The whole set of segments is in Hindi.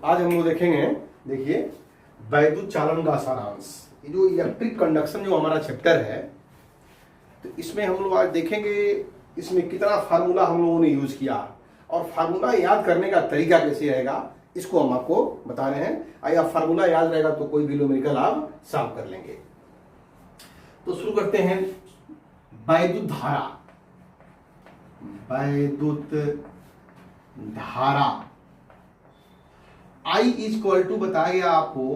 आज हम लोग देखेंगे, देखिए, वैद्युत चालन का सारांश। ये जो इलेक्ट्रिक कंडक्शन जो हमारा चैप्टर है, तो इसमें हम लोग आज देखेंगे इसमें कितना फार्मूला हम लोगों ने यूज किया और फार्मूला याद करने का तरीका कैसे रहेगा, इसको हम आपको बता रहे हैं। अगर फार्मूला याद रहेगा तो कोई भी न्यूमेरिकल आप सॉल्व कर लेंगे। तो शुरू करते हैं। वैद्युत धारा, वैद्युत धारा I इज इक्वल टू बताया गया आपको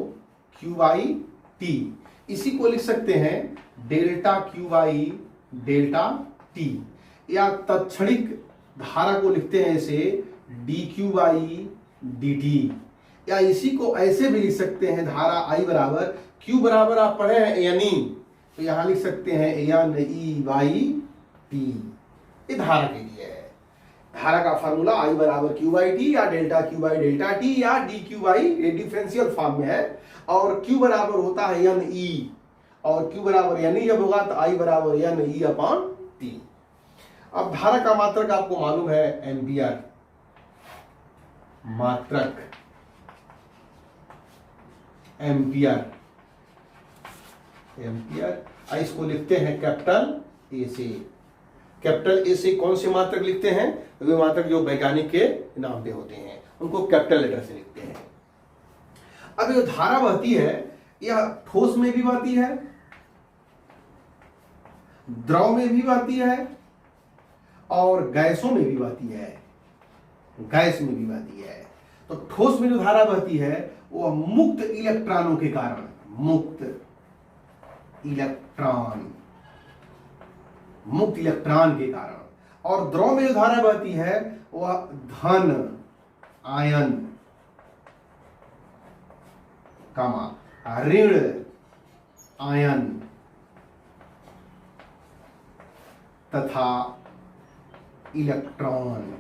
क्यू बाई टी। इसी को लिख सकते हैं delta Q by delta T, या तत्क्षणिक धारा को लिखते हैं ऐसे D Q by D T, या इसी को ऐसे भी लिख सकते हैं धारा I बराबर क्यू बराबर आप पढ़े हैं एन ई, तो यहां लिख सकते हैं एन ई बाई टी। ये धारा के लिए है। धारा का फार्मूला I बराबर क्यू बाई टी या delta Q by delta T या डी क्यू बाई, ये डिफरेंशियल फॉर्म में है, और Q बराबर होता है एन ई, और Q बराबर एन ई जब होगा तो I बराबर एन ई अपॉन टी। अब धारा का मात्रक आपको मालूम है एम्पियर, मात्रक एम्पियर, एम्पियर। इसको लिखते हैं कैपिटल ए से। कैपिटल ए से कौन से मात्रक लिखते हैं? वे मात्रक जो वैज्ञानिक के नाम पे होते हैं उनको कैपिटल लेटर से लिखते हैं। अब जो धारा बहती है यह ठोस में भी बहती है, द्रव में भी बहती है और गैसों में भी बहती है, गैस में भी बहती है। तो ठोस में जो धारा बहती है वो मुक्त इलेक्ट्रॉनों के कारण, मुक्त इलेक्ट्रॉन, मुक्त इलेक्ट्रॉन के कारण, और द्रव में जो धारा बहती है वह धन आयन कामा ऋण आयन तथा इलेक्ट्रॉन,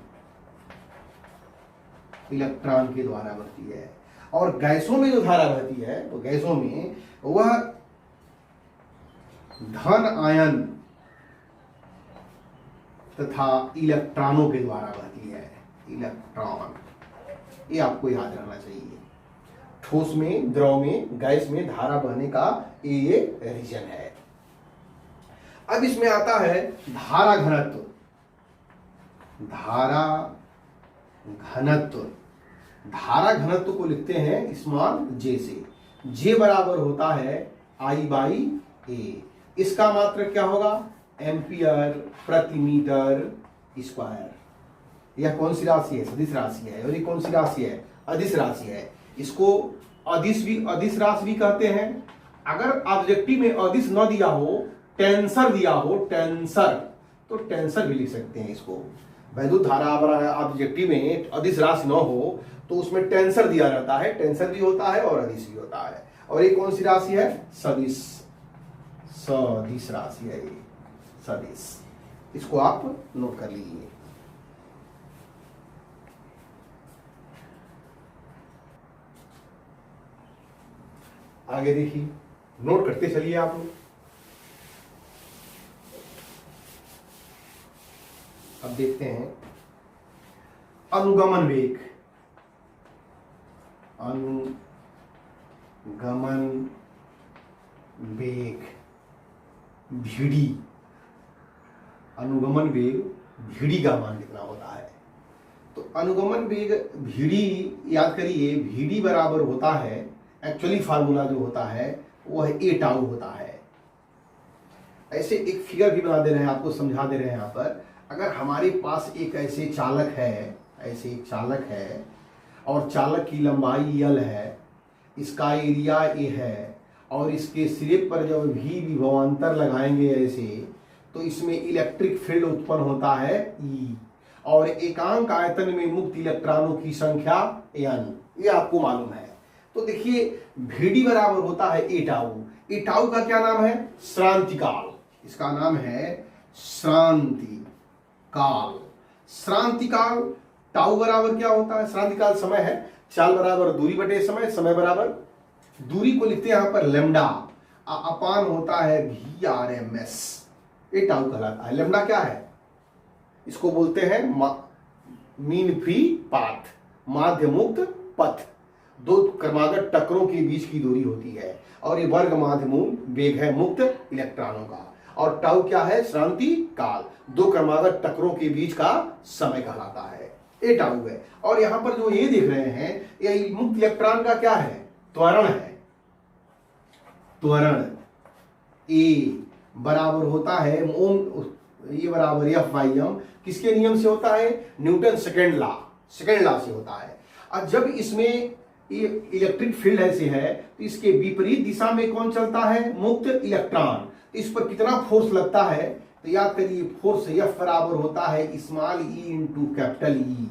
इलेक्ट्रॉन के द्वारा बहती है। और गैसों में जो धारा बहती है तो गैसों में वह धन आयन तथा इलेक्ट्रॉनों के द्वारा बहती है, इलेक्ट्रॉन। ये आपको याद रखना चाहिए। ठोस में, द्रव में, गैस में धारा बहने का ये रीजन है। अब इसमें आता है धारा घनत्व, धारा घनत्व। धारा घनत्व को लिखते हैं स्मॉल जे से। जे बराबर होता है आई बाई ए। इसका मात्रक क्या होगा? एम्पियर प्रति मीटर स्क्वायर। यह कौन सी राशि है? सदिश राशि है। और ये कौन सी राशि है? अदिश राशि है। इसको अदिश राशि भी कहते हैं। अगर ऑब्जेक्टिव में अदिश न दिया हो, टेंसर दिया हो, टेंसर, तो टेंसर भी लिख सकते हैं इसको। वैद्युत धारा ऑब्जेक्टिव में अदिश राशि न हो तो उसमें टेंसर दिया रहता है, टेंसर भी होता है और अदिश भी होता है। और ये कौन सी राशि है? सदिश, सदिश राशि है ये, सदिश। इसको आप नोट कर लीजिए। आगे देखिए, नोट करते चलिए आप लोग। अब देखते हैं अनुगमन वेग, अनुगमन वेग भीड़ी, अनुगमन वेग भीड़ी का मान कितना होता है? तो अनुगमन वेग भीड़ी याद करिए, भीड़ी बराबर होता है, एक्चुअली फार्मूला जो होता है वो है ए टाउ होता है। ऐसे एक फिगर भी बना दे रहे हैं, आपको समझा दे रहे हैं यहाँ पर। अगर हमारे पास एक ऐसे चालक है, ऐसे एक चालक है और चालक की लंबाई L है, इसका एरिया ए है, और इसके सिरे पर जब भी विभवांतर लगाएंगे ऐसे, तो इसमें इलेक्ट्रिक फील्ड उत्पन्न होता है E, और एकांक आयतन में मुक्त इलेक्ट्रॉनों की संख्या N, ये आपको मालूम है। तो देखिए भीड़ी बराबर होता है ए टाउ। ए टाउ का क्या नाम है? श्रांतिकाल। इसका नाम है श्रांतिकाल। श्रांतिकाल टाउ बराबर क्या होता है? श्रांतिकाल समय है, चाल बराबर दूरी बटे समय, समय बराबर दूरी को लिखते हैं यहां पर लेमडा, अपान होता है VRMS। ये टाउ कहलाता है। लेमडा क्या है? इसको बोलते हैं मीन फ्री पाथ, माध्य मुक्त पथ। दो क्रमागत टकरों के बीच की दूरी होती है, और ये वर्ग माध्यमूल वेग है मुक्त इलेक्ट्रॉनों का, और टाउ क्या है, श्रांति काल, दो क्रमागत टकरों के बीच का समय कहलाता है, ये टाउ है। और यहां पर जो ये देख रहे हैं, ये मुक्त इलेक्ट्रॉन का क्या है, त्वरण है। त्वरण ए बराबर होता है ओम, ये बराबर एफ बाई एम, किसके नियम से होता है, न्यूटन सेकेंड लॉ से होता है। अब जब इसमें ये इलेक्ट्रिक फील्ड ऐसे है तो इसके विपरीत दिशा में कौन चलता है, मुक्त इलेक्ट्रॉन, इस पर कितना फोर्स लगता है, तो याद करिए फोर्स एफ बराबर होता है small E into capital E.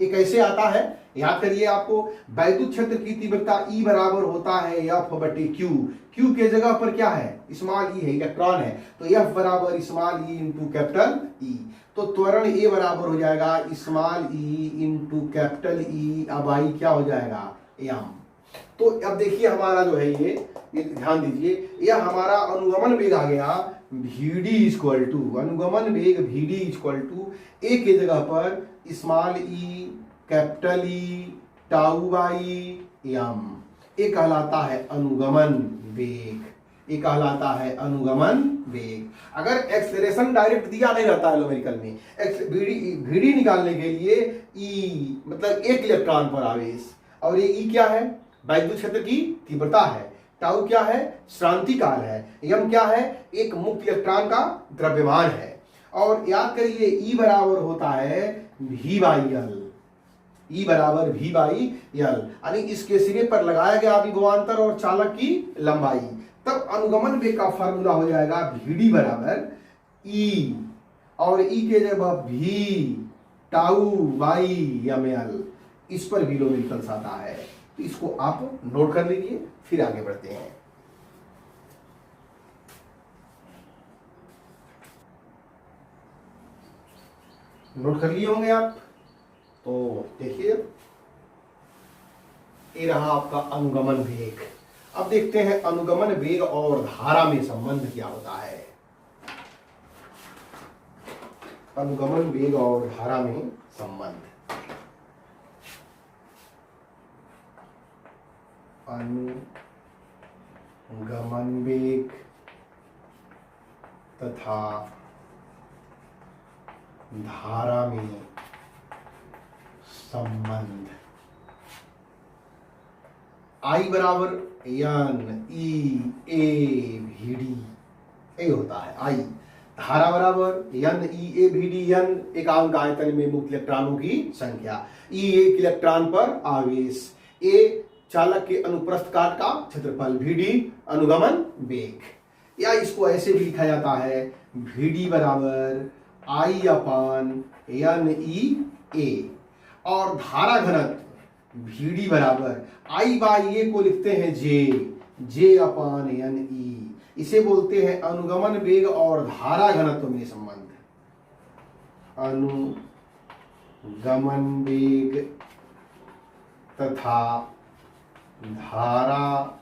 ये कैसे आता है, याद करिए, आपको वैद्युत क्षेत्र की तीव्रता ई बराबर होता है एफ बटे क्यू, क्यू के जगह पर क्या है, स्मॉल ई है, इलेक्ट्रॉन है, तो एफ बराबर small E into capital E. तो त्वरण ए बराबर हो जाएगा small E into capital E, अब आई क्या हो जाएगा, एम। तो अब देखिए हमारा जो है ये ध्यान दीजिए, यह हमारा अनुगमन वेग आ गया vd इक्वल टू, अनुगमन वेग vd इक्वल टू ए के जगह पर small e capital E tau by m, ये कहलाता है अनुगमन वेग, ये कहलाता है अनुगमन वेग। अगर एक्सेलरेशन डायरेक्ट दिया नहीं रहता है न्यूमेरिकल में, vd निकालने के लिए ई मतलब एक इलेक्ट्रॉन पर आवेश, और ये ई क्या है, वैद्युत क्षेत्र की तीव्रता है, टाउ क्या है, श्रांति काल है, एम क्या है, एक मुक्त इलेक्ट्रॉन का द्रव्यमान है। और याद करिए ई बराबर होता है v बाई एल, ई बराबर v बाई एल, यानी इसके सिरे पर लगाया गया विभवांतर और चालक की लंबाई, तब अनुगमन वेग का फार्मूला हो जाएगा vd बराबर ई, और ई के जगह v tau by m l, इस पर भी न्यूमेरिकल्स आता है, तो इसको आप नोट कर लीजिए, फिर आगे बढ़ते हैं। नोट कर लिए होंगे आप, तो देखिए ये रहा आपका अनुगमन वेग। अब देखते हैं अनुगमन वेग और धारा में संबंध क्या होता है। अनुगमन वेग और धारा में संबंध, अनुगमन वेग तथा धारा में संबंध, आई बराबर n e A v d, ये होता है आई। धारा बराबर n e A v d, n एकांक आयतन में मुक्त इलेक्ट्रॉनों की संख्या, ई एक इलेक्ट्रॉन पर आवेश, ए चालक के अनुप्रस्थ काट का क्षेत्रफल, vd अनुगमन वेग। या इसको ऐसे भी लिखा जाता है vd बराबर आई अपान एन ई ए, और धारा घनत्व vd बराबर आई बाई ए को लिखते हैं जे अपान एन ई, इसे बोलते हैं अनुगमन वेग और धारा घनत्व में संबंध। अनुगमन वेग तथा धारा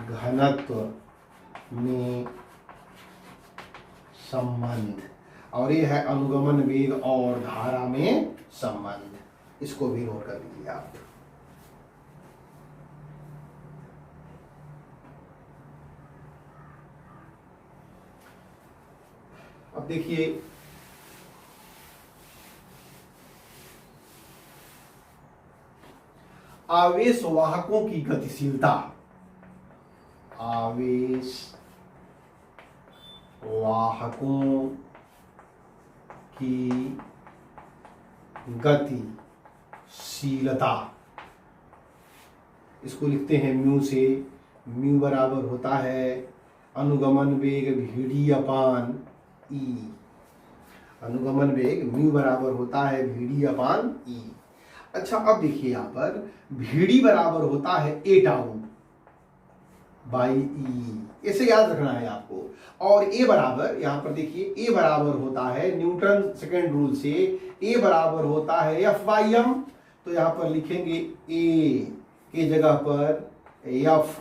घनत्व में संबंध, और ये है अनुगमन वेग और धारा में संबंध, इसको भी नोट कर लीजिए आप। अब देखिए आवेश वाहकों की गतिशीलता, आवेश वाहकों की गतिशीलता, इसको लिखते हैं म्यू से, म्यू बराबर होता है अनुगमन वेग vd अपान ई, अनुगमन वेग म्यू बराबर होता है vd अपान ई। अच्छा अब देखिए यहाँ पर vd बराबर होता है ए टाउ बाई ई, इसे याद रखना है आपको। और ए बराबर, यहाँ पर देखिए ए बराबर होता है न्यूटन सेकेंड रूल से, ए बराबर होता है एफ बाई एम, तो यहाँ पर लिखेंगे ए के जगह पर F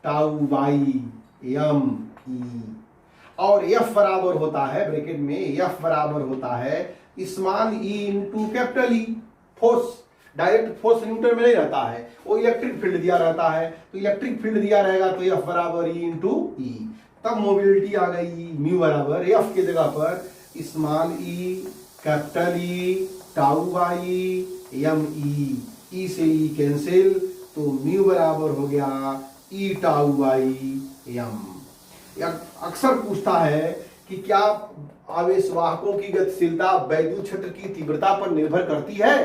tau by m e, और एफ बराबर होता है ब्रैकेट में, एफ बराबर होता है small E into capital E, force, direct force Newton में नहीं रहता है, वो इलेक्ट्रिक फील्ड दिया रहता है। तो इलेक्ट्रिक फील्ड दिया रहेगा तो एफ बराबर ई इंटू ई, तब मोबिलिटी आ गई म्यू बराबर एफ की जगह पर small e, capital E, tau by m e से ई कैंसिल, तो म्यू बराबर हो गया ई टाउ बाई एम। अक्सर पूछता है कि क्या आवेशवाहकों की गतिशीलता वैद्युत क्षेत्र की तीव्रता पर निर्भर करती है?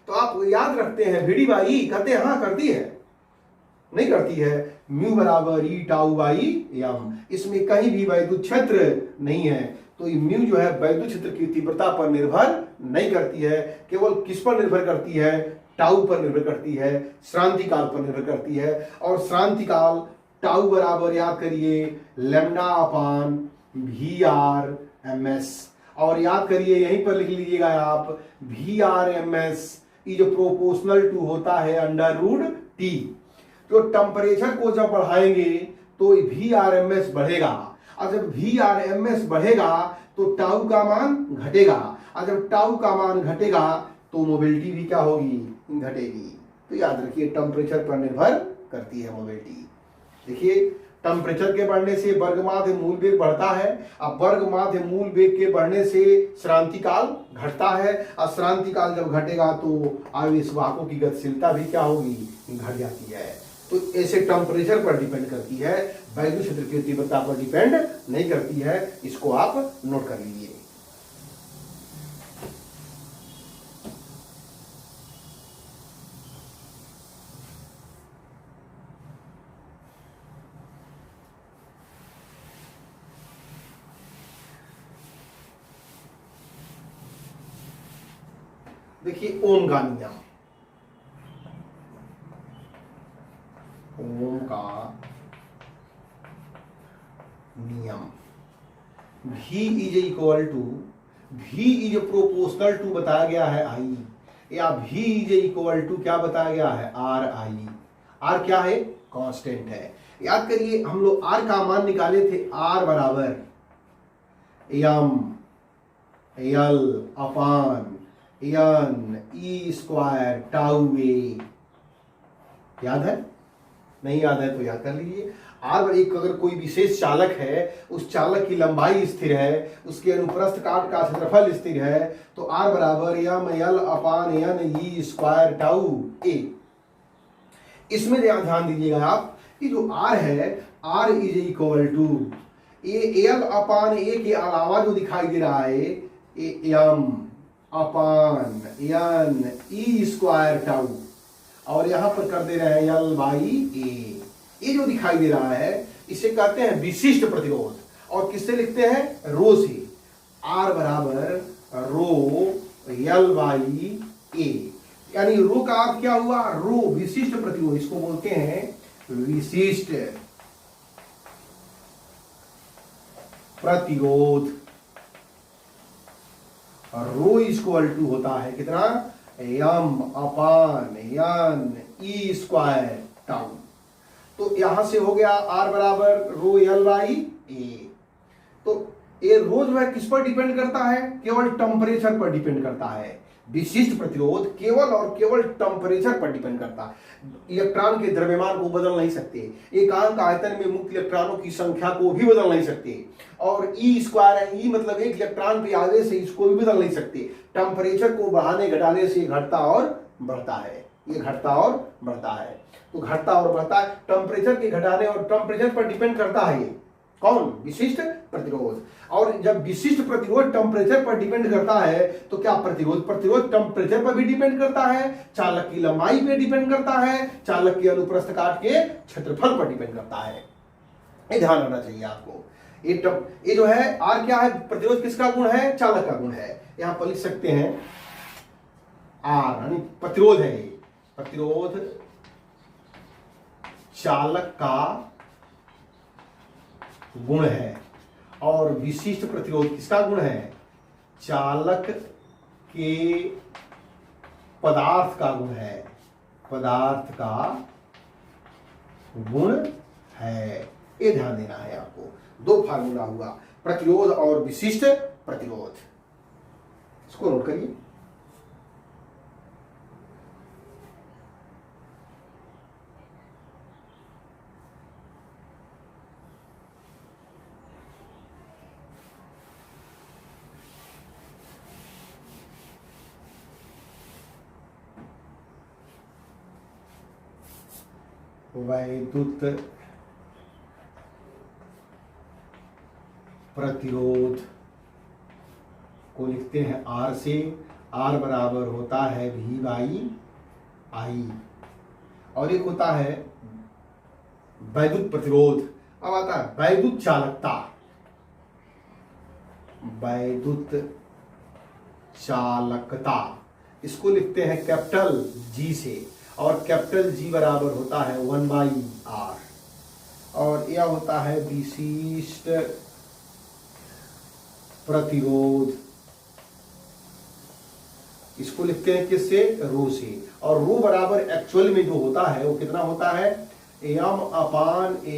तो आप याद रखते हैं वीडी बाई, कहते हैं हाँ करती है, नहीं करती है। म्यू बराबर ई टाउ बाई एम, इसमें कहीं भी वैद्युत क्षेत्र नहीं है, तो ये म्यू जो है वैद्युत क्षेत्र की तीव्रता पर निर्भर नहीं करती है। केवल किस पर निर्भर करती है? टाउ पर निर्भर करती है, श्रांति काल पर निर्भर करती है। और श्रांति काल टाउ बराबर याद करिए lambda upon v r m s, और याद करिए यहीं पर लिख लीजिएगा आप v r m s is proportional to होता है अंडर रूट टी। तो टेम्परेचर को जब बढ़ाएंगे तो वी आर एम एस बढ़ेगा, और जब वी आर एम एस बढ़ेगा तो टाउ का मान घटेगा, और जब टाउ का मान घटेगा तो मोबिलिटी भी क्या होगी? घटेगी। तो याद रखिए टेम्परेचर पर निर्भर करती है मोबिलिटी। देखिए टेम्परेचर के बढ़ने से वर्गमाध्य मूल वेग बढ़ता है, अब वर्गमाध्य मूल वेग के बढ़ने से श्रांति काल घटता है, और श्रांति काल जब घटेगा तो आवेशवाहकों की गतिशीलता भी क्या होगी? घट जाती है। तो ऐसे टेम्परेचर पर डिपेंड करती है, वैद्युत क्षेत्र की तीव्रता पर डिपेंड नहीं करती है। इसको आप नोट कर लीजिए। देखिए ओम का नियम, ओम का नियम, V is equal to, V is proportional to बताया गया है I, या V इज इक्वल टू क्या बताया गया है? Are I. आर क्या है? कांस्टेंट है। याद करिए हम लोग आर का मान निकाले थे, आर बराबर M L upon N E squared tau ए। याद है? नहीं याद है तो याद कर लीजिए। आर एक अगर कोई विशेष चालक है, उस चालक की लंबाई स्थिर है, उसके अनुप्रस्थ काट का क्षेत्रफल स्थिर है, तो आर बराबर M L upon N E squared tau a. इसमें ध्यान दीजिएगा आप कि जो आर है, R is equal to A L upon A के अलावा जो दिखाई दे रहा है M upon N E squared tau, और यहां पर कर दे रहे हैं एल बाई ए। ये जो दिखाई दे रहा है इसे कहते हैं विशिष्ट प्रतिरोध, और किससे लिखते हैं? रो से। आर बराबर रो एल बाई ए, यानी रो का अर्थ क्या हुआ? रो विशिष्ट प्रतिरोध, इसको बोलते हैं विशिष्ट प्रतिरोध। रो इक्वल टू होता है कितना? M upon N E squared tau. तो यहां से हो गया आर बराबर रो एल बाई ए। तो ये रो जो है किस पर डिपेंड करता है? केवल टेम्परेचर पर डिपेंड करता है। विशिष्ट प्रतिरोध केवल और केवल टेम्परेचर पर डिपेंड करता है। इलेक्ट्रॉन के द्रव्यमान को बदल नहीं सकते, एकांक आयतन में मुक्त इलेक्ट्रॉनों की संख्या को भी बदल नहीं सकते, और ई स्क्वायर है, ई मतलब एक इलेक्ट्रॉन पे आगे से इसको भी बदल नहीं सकते। टेम्परेचर को बढ़ाने घटाने से घटता और बढ़ता है, ये घटता और बढ़ता है। तो घटता और बढ़ता है, टेम्परेचर के घटाने और टेम्परेचर पर डिपेंड करता है। ये कौन? विशिष्ट प्रतिरोध। और जब विशिष्ट प्रतिरोध टेम्परेचर पर डिपेंड करता है तो क्या प्रतिरोध टेम्परेचर पर भी डिपेंड करता है, चालक की लंबाई पे डिपेंड करता है, चालक के अनुप्रस्थ काट के क्षेत्रफल पर डिपेंड करता है। ये ध्यान रखना चाहिए आपको। ये जो है आर क्या है? प्रतिरोध किसका गुण है? चालक का गुण है। यहां पर लिख सकते हैं आर यानी प्रतिरोध है, ये प्रतिरोध चालक का गुण है, और विशिष्ट प्रतिरोध किसका गुण है? चालक के पदार्थ का गुण है, पदार्थ का गुण है। ये ध्यान देना है आपको। दो फार्मूला हुआ, प्रतिरोध और विशिष्ट प्रतिरोध। इसको नोट करिए। वैद्युत प्रतिरोध को लिखते हैं R से। R बराबर होता है V/I, और एक होता है वैद्युत प्रतिरोध। अब आता है वैद्युत चालकता। वैद्युत चालकता इसको लिखते हैं कैपिटल G से, और कैपिटल G बराबर होता है 1/R, और यह होता है विशिष्ट प्रतिरोध। इसको लिखते हैं किससे? रो से। और रो बराबर एक्चुअल में जो होता है वो कितना होता है? m/N/E²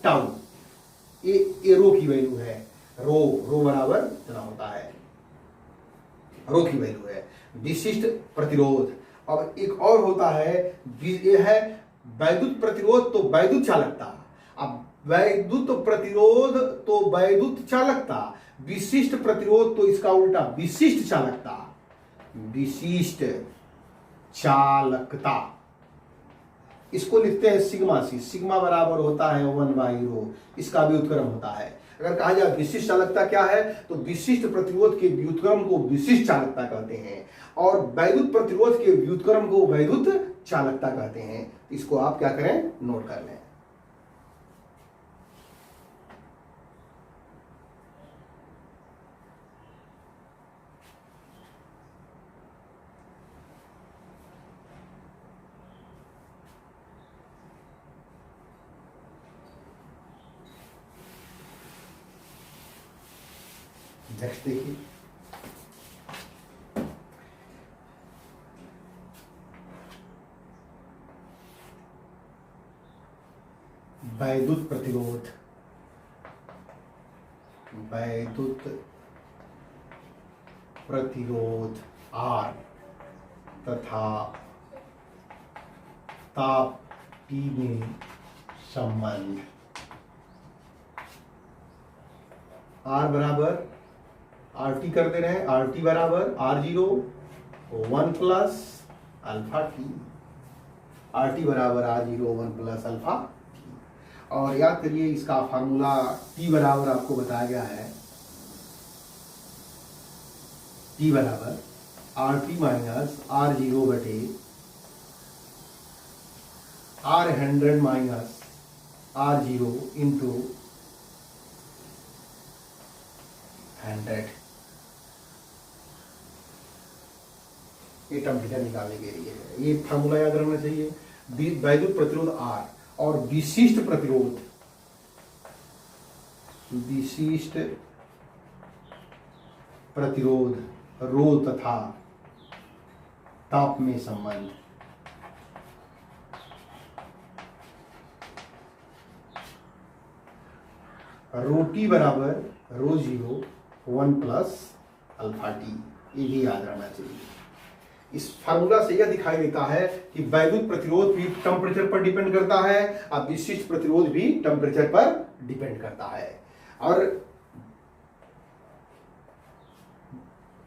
tau. ये रो की वैल्यू है। रो बराबर कितना होता है? रो की वैल्यू है विशिष्ट प्रतिरोध। अब एक और होता है, ये है वैद्युत प्रतिरोध तो वैद्युत चालकता। अब वैद्युत प्रतिरोध तो वैद्युत चालकता, विशिष्ट प्रतिरोध तो इसका उल्टा विशिष्ट चालकता। विशिष्ट चालकता इसको लिखते हैं सिग्मा सी। सिग्मा बराबर होता है 1/ρ। इसका व्युत्क्रम होता है। अगर कहा जाए विशिष्ट चालकता क्या है, तो विशिष्ट प्रतिरोध के व्युत्क्रम को विशिष्ट चालकता कहते हैं, और वैद्युत प्रतिरोध के व्युत्क्रम को वैद्युत चालकता कहते हैं। इसको आप क्या करें? नोट कर लें। नेक्स्ट देखिए, वैद्युत प्रतिरोध। वैद्युत प्रतिरोध R तथा ताप T में संबंध। R बराबर RT कर दे रहे हैं। RT बराबर R0 1 plus alpha T। RT बराबर R0 1 प्लस अल्फा T। और याद करिए इसका फार्मूला T बराबर आपको बताया गया है। T बराबर RT माइनस R0 बटे R100 माइनस R0 इंटू 100। ये टेम्परेचर निकालने के लिए है। ये फार्मूला याद रखना चाहिए। वैद्युत प्रतिरोध R और विशिष्ट प्रतिरोध, विशिष्ट प्रतिरोध रो तथा ताप में संबंध। रो T बराबर ρ0 1 प्लस अल्फा T। ये भी याद रहना चाहिए। इस फार्मूला से यह दिखाई देता है कि वैद्युत प्रतिरोध भी टेम्परेचर पर डिपेंड करता है और विशिष्ट प्रतिरोध भी टेम्परेचर पर डिपेंड करता है। और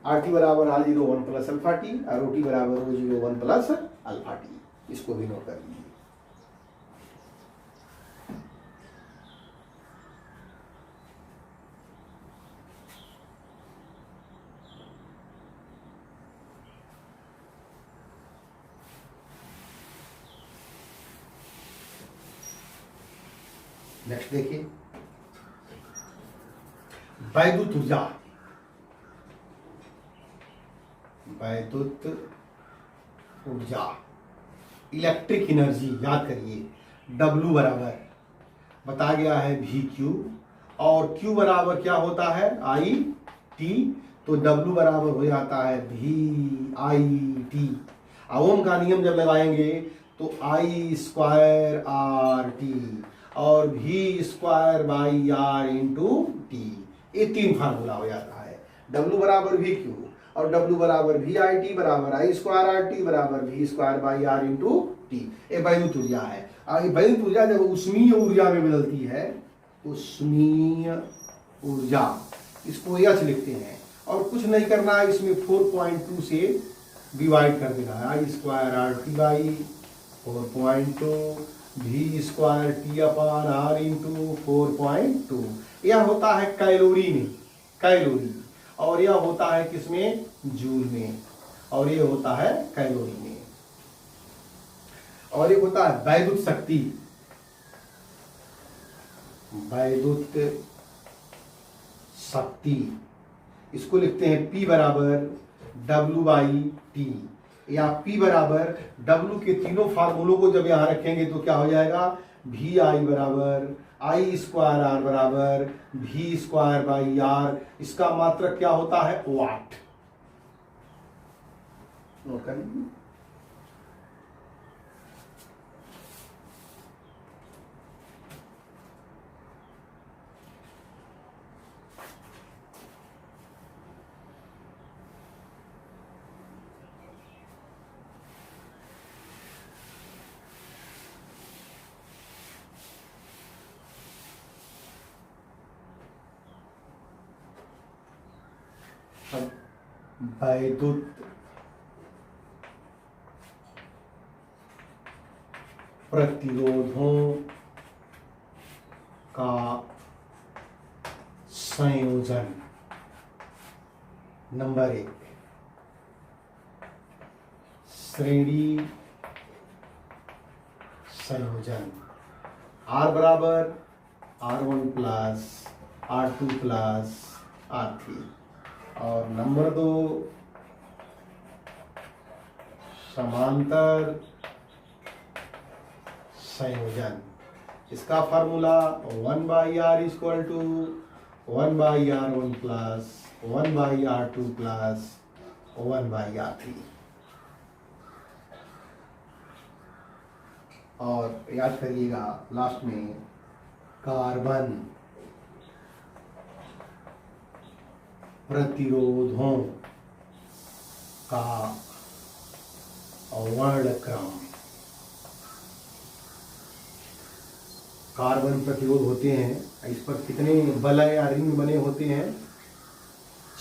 RT बराबर R0 1 प्लस अल्फा टी और RT बराबर ρ0 1 प्लस अल्फा टी। इसको भी नोट कर लीजिए। नेक्स्ट देखिए, वैद्युत ऊर्जा। वैद्युत ऊर्जा इलेक्ट्रिक एनर्जी याद करिए। W बराबर बताया गया है VQ, और Q बराबर क्या होता है? IT। तो W बराबर हो जाता है VIT। ओम का नियम जब लगाएंगे तो I²RT और V²/R इंटू T। ये 3 फार्मूला हो जाता है। W बराबर VQ और W बराबर VIT बराबर I²RT बराबर V²/R इंटू T। ये वैद्युत ऊर्जा है। और ये वैद्युत ऊर्जा जब उष्मीय ऊर्जा में बदलती है, उष्मीय ऊर्जा, इसको H लिखते हैं, और कुछ नहीं करना है। इसमें 4.2 से डिवाइड कर देना है। I²RT 4.2 v square t upon r into 4.2। यह होता है कैलोरी में, कैलोरी, और यह होता है किसमें, जूल में, और ये होता है कैलोरी में। और एक होता है वैद्युत शक्ति, वैद्युत शक्ति, इसको लिखते हैं P बराबर W/T, या P बराबर W के तीनों फार्मूलों को जब यहां रखेंगे तो क्या हो जाएगा, VI बराबर I स्क्वायर R बराबर V स्क्वायर बाई R। इसका मात्रक क्या होता है, वाट। नोट कर लीजिए। वैद्युत प्रतिरोधों का संयोजन, नंबर 1, श्रेणी संयोजन, R बराबर R1 plus R2 plus R3। और नंबर 2, समांतर संयोजन। इसका formula 1/R equal to 1/R1 plus 1/R2 plus 1/R3। और याद करिएगा लास्ट में, कार्बन प्रतिरोधों का वर्णक्रम। कार्बन प्रतिरोध होते हैं, इस पर कितने वलय या रिंग बने होते हैं,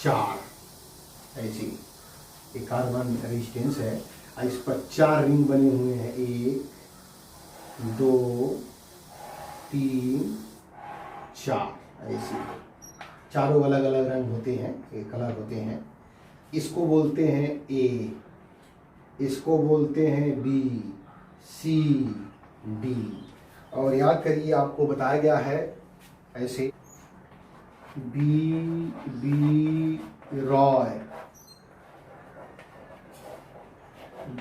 4। ऐसे एक कार्बन रेजिस्टेंस है, इस पर 4 रिंग बने हुए हैं, 1 2 3 4। ऐसे चारों अलग अलग रंग होते हैं, एक कलर होते हैं। इसको बोलते हैं A, इसको बोलते हैं B, C, D। और याद करिए, आपको बताया गया है ऐसे, B Roy,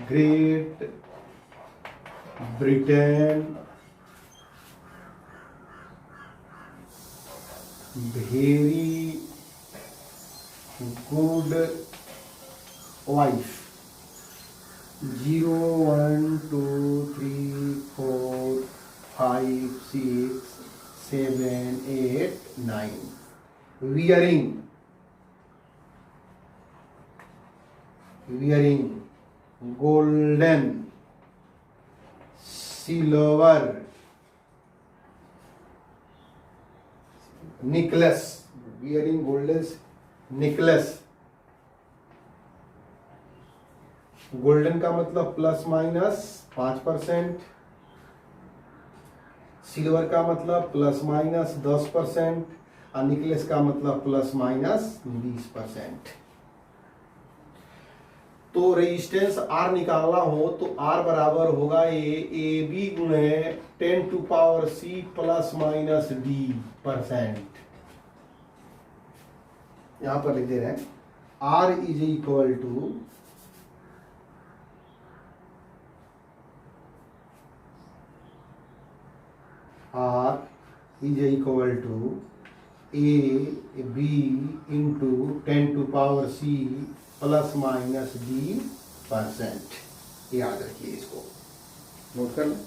great Britain, very good wife, 0 1 2 3 4 5 6 7 8 9। Wearing, wearing golden, silver, Nicholas, wearing golden Nicholas. Golden का मतलब प्लस माइनस 5%, सिल्वर का मतलब प्लस माइनस 10%, और निकलेस का मतलब प्लस माइनस 20%। तो रेजिस्टेंस R निकालना हो तो R बराबर होगा ए बी गुणे 10⁶ प्लस माइनस D%। यहां पर लिख दे रहे हैं, R is equal to AB into 10⁶ plus minus D%। याद रखिए, इसको नोट कर लें।